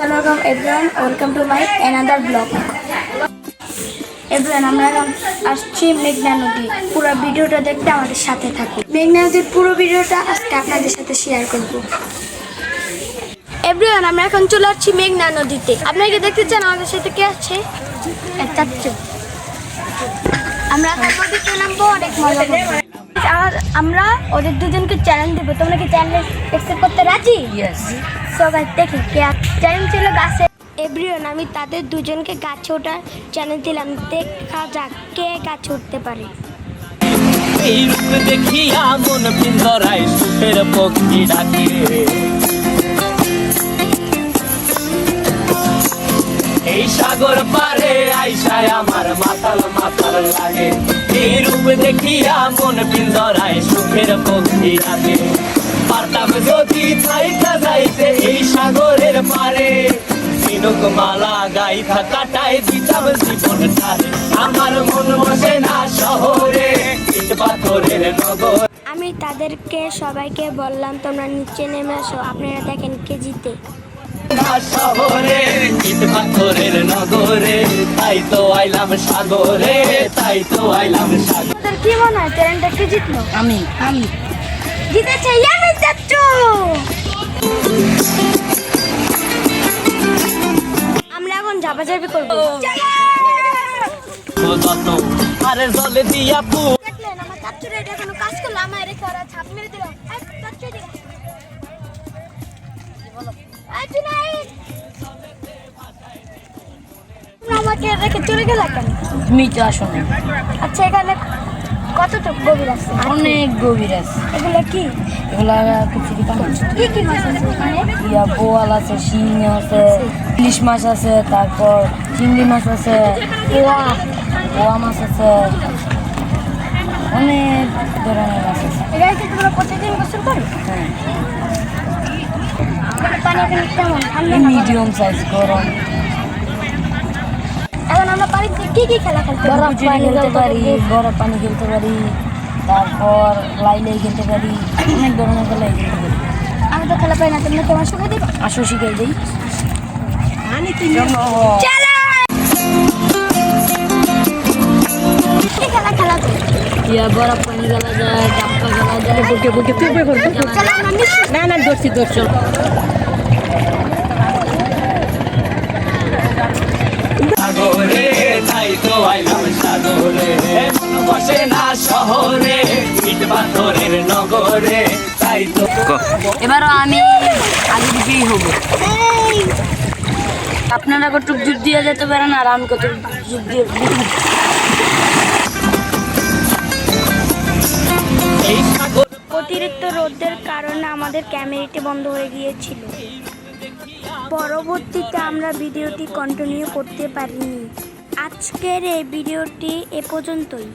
Welcome everyone, welcome to my another vlog. Everyone, আমরা এখন আসছি মেঘনা নদী। পুরো ভিডিওটা দেখতে আমাদের সাথে থাকুন। মেঘনা নদীর পুরো ভিডিওটা আজকে আপনাদের সাথে শেয়ার করব। Everyone, আমরা এখন চলে আসছি মেঘনা নদীতে। আপনারা কি দেখতে চান আমাদের সাথে কে আছে? চাচ্চু। আমরা নদীতে নামবো, অনেক মজা করব। আমরা ওদের দুজনকে চ্যালেঞ্জ দেব। তোমরা কি চ্যালেঞ্জ অ্যাকসেপ্ট করতে রাজি? ইয়েস। সো গাইস দেখি কে চ্যালেঞ্জ ছিল গাছে। এভরিওয়ান, আমি তাদের দুজনকে গাছে ওঠার চ্যালেঞ্জ দিলাম। দেখা যাক কে গাছে উঠতে পারে। এই রূপ দেখিয়া মন পিঞ্জরায় সুখের পক্ষী ডাকে, এই সাগর পারে আইসায় আমার মাতাল মাতাল লাগে। এই রূপ দেখিয়া মন পিঞ্জরায় সুখের পক্ষী ডাকে, পারতাম যদি থাইকা যাইতে এই সাগরের পারে, ঝিনুক মালা গাইথা কাটায় দিতাম জীবন ধারে। আমার মন বসে না শহরে, ইট পাথরের নগর। আমি তাদেরকে সবাইকে বললাম তোমরা নিচে নেমে আসো, আপনারা দেখেন কে জিতে। শহরে ইট পাথরের নগরে, তাই তো আইলাম সাগরে, তাই তো আইলাম সাগরে। তোদের কি মনে হয় চ্যালেঞ্জটা কে জিতলো? আমি জিতেছে আমি চাচ্চু। আমরা এখন ঝাপাঝাপি করবো। যত আরে জলে দিয়া পু দেখলেন আমার চাচ্চুরা এটা কোনো কাজ করলো, আমার রেখে ওরা ছাপ মেরে দিল। চাচ্চু দিকে আমাকে রেখে চলে গেল কেন? তুমি তো আসো না। আচ্ছা, এখানে কতটুকু গভীর আছে? অনেক গভীর আছে। এগুলো কি এগুলা কিছু কি মাছ, কি কি মাছ আছে ওখানে? বোয়াল আছে, শিং আছে, ইলিশ মাছ আছে, তারপর চিংড়ি মাছ আছে, পোয়া মাছ আছে, অনেক ধরনের মাছ আছে। এখানে কি তোমরা প্রতিদিন গোসল করো? হ্যাঁ, পানি এখানে কেমন? ঠান্ডা না গরম? মিডিয়াম সাইজ, গরম। এখন আমরা পানিতে কি কি খেলা খেলতে পারি? বরফ পানি খেলতে পারি, বরফ পানি খেলতে পারি, তারপর লাইলাই খেলতে পারি, অনেক ধরনের খেলাই খেলতে পারি। আমি তো খেলা পাই না, তুমি তোমার সঙ্গে দিবা? আসো শিখাই দিই। কি খেলা খেলা যায়? বরফ পানি খেলা যায়, ডাক্কা খেলা যায়। চলো আমরা মিশি। না ধরছি। সাগরে তাই তো আইলাম সাগরে, মন বসে না শহরে, ইট পাথরের নগরে, তাই তো। এবারও আমি আগে দিকেই হব। আপনারা কতটুক যুগ দিয়ে যেতে পারেন আর আমি কত যুগ দিয়ে। এই সাগর অতিরিক্ত রোদের কারণে আমাদের ক্যামেরাটি বন্ধ হয়ে গিয়েছিল। পরবর্তীতে আমরা ভিডিওটি কন্টিনিউ করতে পারিনি। আজকের এই ভিডিওটি এ পর্যন্তই।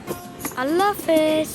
আল্লাহ হাফেজ।